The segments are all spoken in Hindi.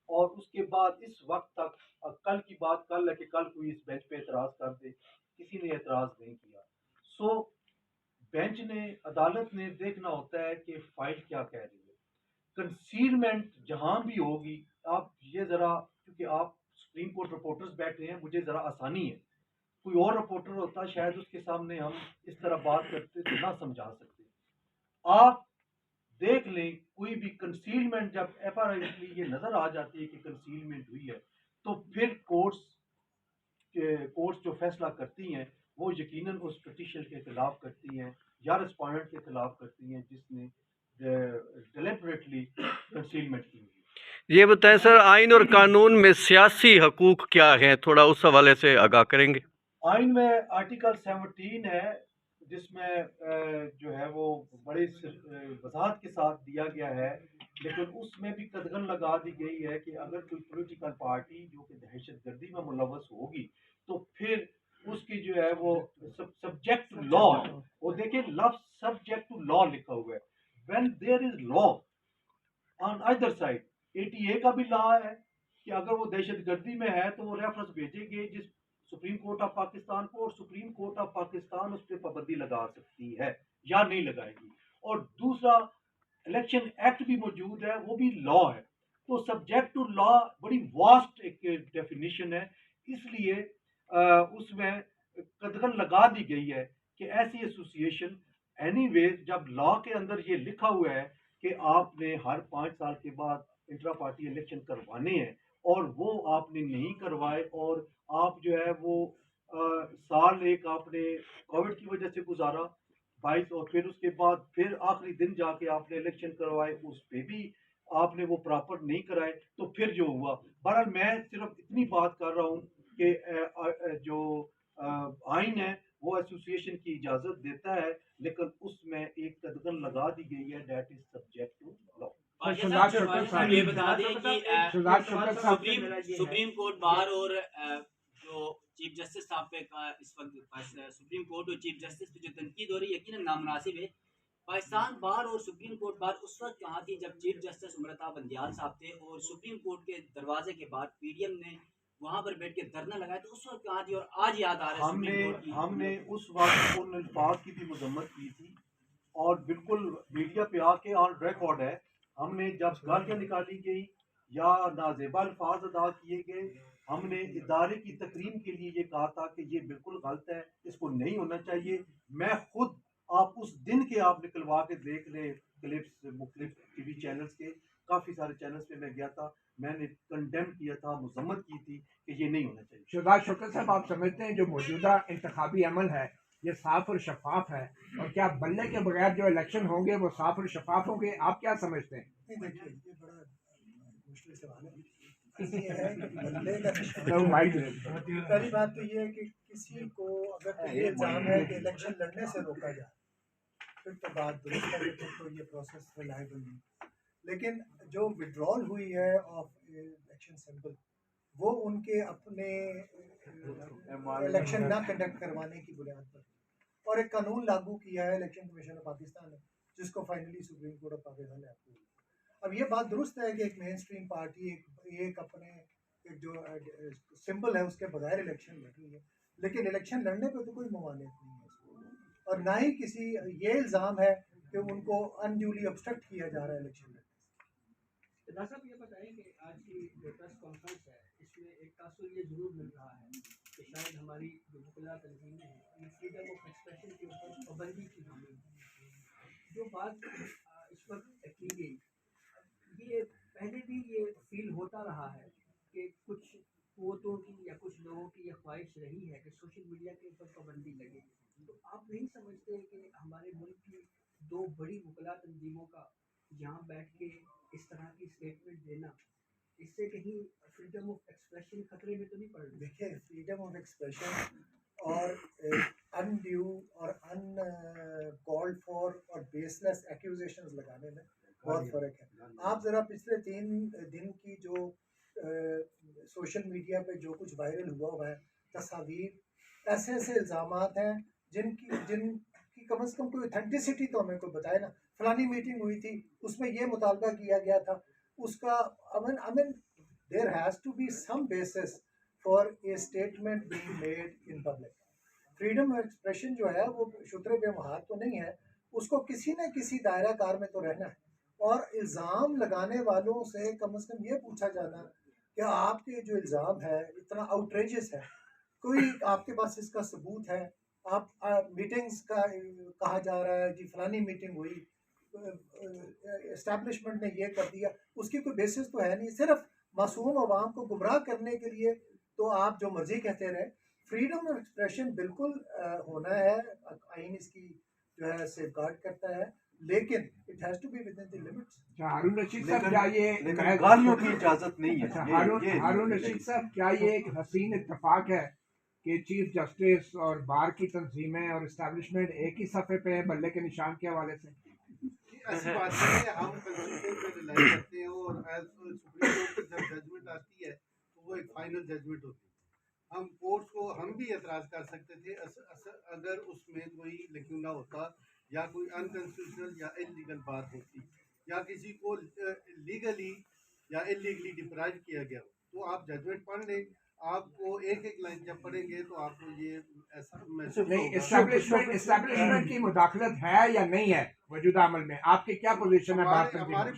और उसके बाद इस वक्त तक कल की बात कल है कि कल कोई इस बेंच पे एतराज कर दे, किसी ने एतराज नहीं किया। सो बेंच ने, अदालत ने देखना होता है कि फाइल क्या कह रही है। कंसीलमेंट जहां भी होगी, आप ये जरा, क्योंकि आप सुप्रीम कोर्ट रिपोर्टर्स बैठ रहे हैं, मुझे जरा आसानी है, कोई और रिपोर्टर होता शायद उसके सामने हम इस तरह बात करते तो ना समझा सकते। आप देख लें, कोई भी कंसीलमेंट जब एपरेंटली ये नजर आ जाती है कि कंसीलमेंट हुई है, तो फिर कोर्ट्स जो फैसला करती हैं वो यकीनन उस पिटिशन के खिलाफ करती हैं या रिस्पोंडेंट के खिलाफ करती हैं जिसने डिलिबरेटली कंसीलमेंट की हुई। ये बताएं सर, आइन और कानून में सियासी हकूक क्या हैं, थोड़ा उस हवाले से आगाह करेंगे। आइन में आर्टिकल 17 है जिसमें जो है वो बड़ी वजाहत के साथ दिया गया है, लेकिन उसमें भी कदगन लगा दी गई है कि अगर कोई पॉलिटिकल पार्टी जो कि दहशत गर्दी में मुलवस होगी तो फिर उसकी जो है वो सब्जेक्ट टू लॉ, वो देखिए लफ्ज सब्जेक्ट टू लॉ लिखा हुआ है। When there is law on other side, ATA का भी लॉ है कि अगर वो दहशत गर्दी में है तो वो रेफरेंस भेजेंगे जिस सुप्रीम कोर्ट ऑफ पाकिस्तान को, और सुप्रीम कोर्ट ऑफ पाकिस्तान उस पर पाबंदी लगा सकती है या नहीं लगाएगी। और दूसरा, इलेक्शन एक्ट भी मौजूद है, वो भी लॉ है। तो सब्जेक्ट टू लॉ बड़ी वास्ट एक डेफिनेशन है, इसलिए उसमें कदगन लगा दी गई है कि ऐसी एसोसिएशन एनीवेज, जब लॉ के अंदर ये लिखा हुआ है कि आपने हर 5 साल के बाद इंट्रा पार्टी इलेक्शन करवाने हैं और वो आपने नहीं करवाए, और आप जो है वो साल एक आपने कोविड की वजह से गुजारा 22, और फिर उसके बाद फिर आखिरी दिन जाके आपने इलेक्शन करवाए, उस पे भी आपने वो प्रॉपर नहीं कराए, तो फिर जो हुआ। बहरहाल मैं सिर्फ इतनी बात कर रहा हूँ कि जो आइन है वो एसोसिएशन की इजाजत देता है, लेकिन उसमें एक कदगन लगा दी गई है, that is subject to law. ये बता दें कि सुप्रीम कोर्ट बार और जो चीफ जस्टिस साहब पे इस वक्त सुप्रीम कोर्ट और चीफ जस्टिस पे जो तनकीद हो रही है यकीनन नामुनासिब है। पाकिस्तान बार और सुप्रीम कोर्ट बार उस वक्त कहाँ थी जब चीफ जस्टिस उमरता बंदियाल साहब थे और सुप्रीम कोर्ट के दरवाजे के बाद पीडीएम ने वहां पर बैठ के धरना लगाया, तो उस वक्त कहाँ थी? और आज याद आ रहा है हमने उस वक्त उन अल्फाज की भी मजम्मत की थी, और बिल्कुल मीडिया पे आके ऑन रिकॉर्ड है, हमने जब गालियां निकाली गई या नाजेबा अल्फाज अदा किए गए, हमने इदारे की तकरीम के लिए ये कहा था कि ये बिल्कुल गलत है, इसको नहीं होना चाहिए। मैं खुद, आप उस दिन के आप निकलवा के देख लें क्लिप्स, मुख्तलिफ टीवी चैनल्स के, काफ़ी सारे चैनल्स पे मैं गया था, मैंने कंडेम किया था, मजम्मत की थी कि ये नहीं होना चाहिए। शुदा शुक्र साहब, आप समझते हैं जो मौजूदा इंतखाबी अमल है ये साफ और शफाफ है, और क्या बनने के बगैर जो इलेक्शन होंगे वो साफ और शफाफ होंगे? आप क्या समझते हैं? देखिए ये बड़ा मुश्किल सवाल है। ये है कि बनने का पहली बात तो ये है कि किसी को अगर ये इल्ज़ाम है कि इलेक्शन लड़ने से रोका जाए, फिर तो बात दुरुस्त है, फिर तो ये प्रोसेस रिलायबल नहीं। लेकिन जो विड्रॉल हुई है ऑफ इलेक्शन सिंबल, वो उनके अपने इलेक्शन ना कंडक्ट करवाने की बुनियाद पर, और एक कानून लागू किया है इलेक्शन कमीशन ऑफ पाकिस्तान ने, जिसको finally supreme court of Pakistan ने अप्रूव किया। अब ये बात दुरुस्त है कि एक मेन स्ट्रीम पार्टी एक अपने एक जो सिंबल है उसके बगैर इलेक्शन लड़ रही है, लेकिन इलेक्शन लड़ने पे तो कोई ममानियत नहीं है इसको। और ना ही किसी ये इल्ज़ाम है कि उनको अनड्यूली ऑब्स्ट्रक्ट किया जा रहा है इलेक्शन लड़ने से। साहब ये बताएं कि आज की जो प्रेस कॉन्फ्रेंस है इसमें एक तासुर ये जरूर मिल रहा है कि शायद हमारी जो वकला तंजीमें हैं ये फ्रीडम ऑफ एक्सप्रेशन के ऊपर पाबंदी की हामिल है। जो बात इस वक्त की गई, ये पहले भी ये फील होता रहा है कि कुछ कुव्वतों की या कुछ लोगों की यह ख्वाहिश रही है कि सोशल मीडिया के ऊपर पाबंदी लगे। तो आप नहीं समझते कि हमारे मुल्क की दो बड़ी वकला तंजीमों का यहाँ बैठ के इस तरह की स्टेटमेंट देना, इससे कहीं फ्रीडम ऑफ एक्सप्रेशन खतरे में तो नहीं पड़ रही? देखिए, फ्रीडम ऑफ एक्सप्रेशन और अनड्यू और अनकॉल्ड फॉर और बेसलेस एक्यूजेशंस लगाने में बहुत फ़र्क है। आप ज़रा पिछले 3 दिन की जो सोशल मीडिया पे जो कुछ वायरल हुआ है, तस्वीर, ऐसे ऐसे इल्ज़ामात हैं जिनकी कम से कम कोई ऑथेंटिसिटी तो हमें कोई बताए ना। फलानी मीटिंग हुई थी, उसमें ये मुतालबा किया गया था, उसका अमन there has to be some basis for a statement being made in public. Freedom of expression जो है वो शुतरे पे वहां तो नहीं है, उसको किसी न किसी दायरा कार में तो रहना है। और इल्ज़ाम लगाने वालों से कम ये पूछा जाना कि आपके जो इल्ज़ाम है इतना आउटरेजियस है, कोई आपके पास इसका सबूत है? आप मीटिंग्स का कहा जा रहा है जी फलानी मीटिंग हुई, एस्टैब्लिशमेंट ने ये कर दिया, उसकी कोई बेसिस तो है नहीं, सिर्फ मासूम अवाम को गुमराह करने के लिए तो आप जो मर्जी कहते रहे। फ्रीडम ऑफ एक्सप्रेशन बिल्कुल होना है, आइन इसकी जो है सेफगार्ड करता है, लेकिन it has to be within the limits. Haroon Rashid साहब, क्या ये लेकिन गालियों की इजाजत नहीं है। अच्छा, हारून रशीद साहब, क्या ये एक हसीन इत्तेफाक है कि चीफ जस्टिस और बार की तंजीमें और इस्टेब्लिशमेंट एक ही सफ़े पे है बल्ले के निशान के हवाले से? ऐसी बात नहीं है, हम कॉन्स्टिट्यूशन पे रिलाई करते हैं और सुप्रीम कोर्ट की जब जजमेंट आती है तो वो एक फाइनल जजमेंट होती है। हम कोर्ट को हम भी एतराज़ कर सकते थे अगर उसमें कोई लक्यूना होता या कोई अनकॉन्स्टिट्यूशनल या इलीगल बात होती या किसी को लीगली या इलीगली डिप्राइव किया गया हो, तो आप जजमेंट पढ़ लें। आपको एक एक लाइन जब पढ़ेंगे तो आपको ये ऐसा महसूस नहीं, होगा। एस्टेब्लिशमेंट की मुदाखलत है या नहीं है मौजूदा अमल में? आपकी क्या पोजीशन है बात करने में?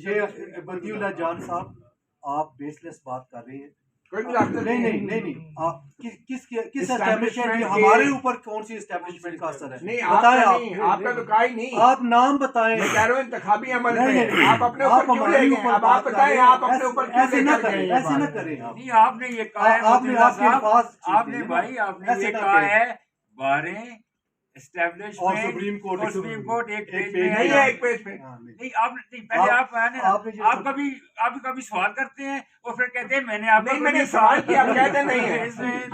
ये बदियुल्लाह जान साहब, आप बेसलेस बात कर रहे हैं। कोई मुदाखलत नहीं, आप किस एस्टेब्लिशमेंट, हमारे ऊपर कौन सी एस्टेब्लिशमेंट का असर है? नहीं, बताएं आपका नहीं, आपका तो कहा ही नहीं। आप नाम बताएं। मैं कह रहा हूँ इंतखाबी अमल नहीं, में नहीं, आप अपने ऊपर क्यों ले गए? अब आप बताएं, आप अपने ऊपर क्यों ऐसे ना लेकर करें, गए ये ऐसे ना बात? करें आप। नहीं, आपने ये कहा है आपने मुतल्ला आपके साहब, पास आपने भाई आपने ऐसे ये ना कहा करें। है बारे और एस्टेब्लिशमेंट सुप्रीम कोर्ट और सुप्रीम कोर्ट एक पेज में नहीं है। है एक पेज पे। नहीं, आप नहीं, पहले आप आने ना, आपने जो- आप कभी सवाल करते हैं और फिर कहते हैं मैंने आपका नहीं, मैंने सवाल किया, आप कहते नहीं है।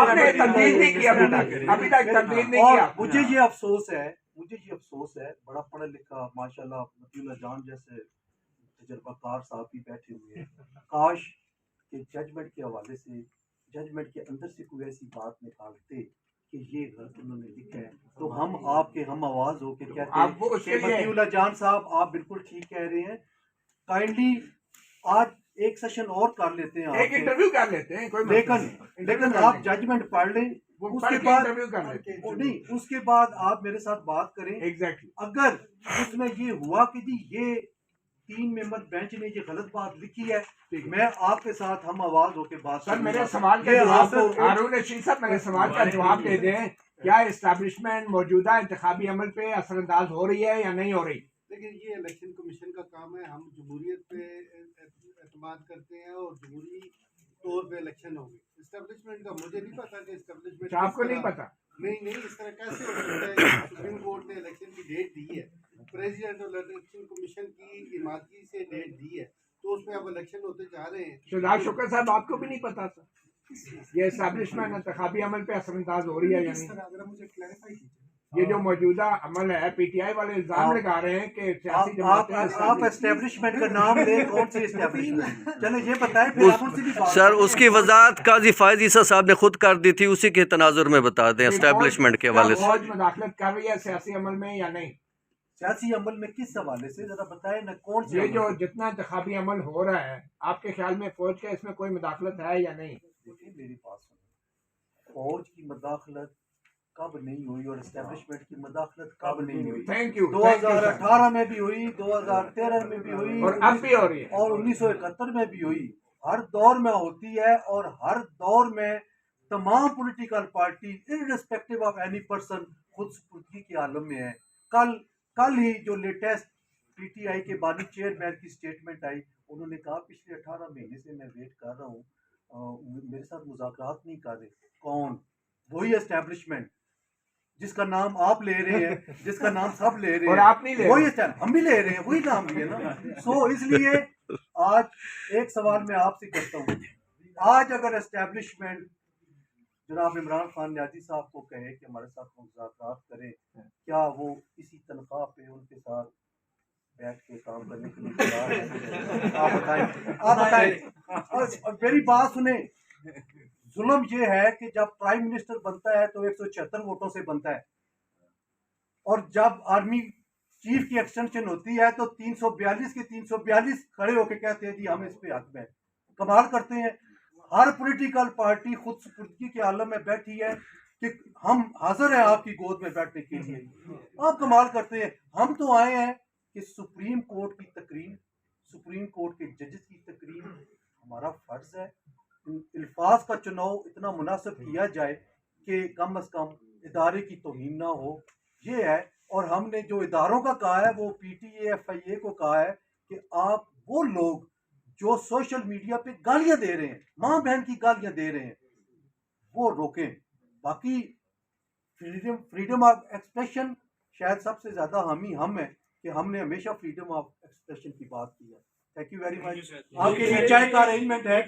आपने तब्दील नहीं किया अभी तक, अभी तक तब्दील नहीं और किया। मुझे ये अफसोस है, बड़ा पढ़ा लिखा माशाल्लाह बदियुल्लाह जान जैसे तजर्बाकार साहब भी बैठे हुए हैं, काश के जजमेंट के हवाले से, जजमेंट के अंदर से कोई ऐसी बात निकालते कि ये गलत उन्होंने लिखा है, तो हम आपके हम आवाज होके कहते आप वो हैं उसके कि लिए- बदियुल्लाह जान साहब आप बिल्कुल ठीक कह रहे हैं, काइंडली आज एक सेशन और कर लेते हैं एक आपसे। इंटरव्यू कर लेते हैं, कोई मसला नहीं। लेकिन इंटरव्यू लेकिन कर आप लेंगे। जजमेंट पढ़ लें, वो उसके पढ़ के बाद इंटरव्यू कर लेते हैं। नहीं, उसके बाद आप मेरे साथ बात करें। एग्जैक्टली। अगर उसमें ये हुआ कि जी ये 3 मेंबर बेंच ने ये गलत बात लिखी है, ठीक है। मैं आपके साथ हम आवाज होकर बात सर, मेरे करूंगा। सवाल का ये जवाब आपको- हारून रशीद साहब, मेरे सवाल का जवाब दे दें। क्या एस्टैब्लिशमेंट मौजूदा इंतखाबी अमल पे असरअंदाज हो रही है या नहीं हो रही? लेकिन ये इलेक्शन कमीशन का काम है, हम जमहूरियत पे एतमाद करते हैं और जमहूरी तौर पे इलेक्शन होंगे। एस्टेब्लिशमेंट का मुझे नहीं पता कि एस्टेब्लिशमेंट आपको नहीं पता? नहीं, इस तरह कैसे हो सकता है कि सुप्रीम कोर्ट ने इलेक्शन की डेट दी है, प्रेसिडेंट और इलेक्शन कमीशन की इमारती से डेट दी है, तो उसमें अब इलेक्शन होते जा रहे हैं। शुजात शुक्र साहब, आपको भी नहीं पता था ये एस्टैब्लिशमेंट इंतखाबी अमल पे असरअंदाज हो रही है या किस नहीं? तरह, अगर मुझे क्लैरिफाई कीजिए। ये जो मौजूदा अमल है, पीटीआई वाले इल्जाम आप- लगा रहे हैं कि सियासी आप जमातें एस्टेब्लिशमेंट का नाम लें, कौन सी एस्टेब्लिशमेंट? चलो ये बताएं, फिर आप उनसे भी बात सर करें। उसकी वजाहत काजी फायज ईसा साहब ने खुद कर दी थी, उसी के तनाजुर में बता दें एस्टेब्लिशमेंट के हवाले से। फौज मुदाखलत कर रही है सियासी अमल में या नहीं? सियासी अमल में किस हवाले से जरा बताएं ना, कौन से ये अमल जो से? जितना इंतखाबी अमल हो रहा है, आपके ख्याल में फौज का इसमें कोई मुदाखलत है या नहीं? देखिए मेरी बात सुनो, फौज की मुदाखलत कब नहीं हुई और एस्टेब्लिशमेंट की मुदाखलत कब नहीं हुई? Thank you. 2018 में भी हुई, 2013 में भी हुई और अब भी हो रही है। और 1971 में भी हुई। हर दौर में होती है और हर दौर में तमाम political party irrespective of any person खुद सुपुर्दगी के आलम में है। कल ही जो लेटेस्ट पीटीआई के बानी चेयरमैन की स्टेटमेंट आई, उन्होंने कहा पिछले 18 महीने से मैं वेट कर रहा हूँ, मेरे साथ मुज़ाकरात नहीं कर रहे। कौन? वही एस्टेब्लिशमेंट जिसका नाम आप ले रहे हैं, जिसका नाम सब ले रहे हैं, और आप नहीं ले वही रहे। हम भी ले रहे हैं, वही नाम लिए ना। सो इसलिए आज एक सवाल मैं आपसे करता हूँ, आज अगर एस्टेब्लिशमेंट जनाब इमरान खान नियाज़ी साहब को कहे कि हमारे साथ मुज़ाकरात करें, क्या वो इसी तनख्वाह पे उनके साथ बैठ के काम करने के लिए तैयार हैं? आप बताएं। और मेरी बात सुने, जुल्म ये है कि जब प्राइम मिनिस्टर बनता है तो 176 वोटों से बनता है, और जब आर्मी चीफ की एक्सटेंशन होती है तो 342 के 342 खड़े होके कहते हैं जी हम इस पे हक में। कमाल करते हैं। हर पॉलिटिकल पार्टी खुद सुपुर्दगी के आलम में बैठी है कि हम हाजिर हैं आपकी गोद में बैठने के लिए। आप कमाल करते हैं। हम तो आए हैं कि सुप्रीम कोर्ट की तकरीर, सुप्रीम कोर्ट के जजेस की तकरीर हमारा फर्ज है। अल्फाज का चुनाव इतना मुनासिब किया जाए कि कम अज कम इदारे की तौहीन ना हो, ये है। और हमने जो इदारों का कहा है वो PTA FIA को कहा है कि आप वो लोग जो सोशल मीडिया पे गालियां दे रहे हैं, माँ बहन की गालियां दे रहे हैं, वो रोकें। बाकी फ्रीडम ऑफ एक्सप्रेशन शायद सबसे ज़्यादा हम हैं कि हमने हमेशा फ्रीडम ऑफ एक्सप्रेशन की बात की है। Thank you very much. आपके लिए चाय का अरेंजमेंट है।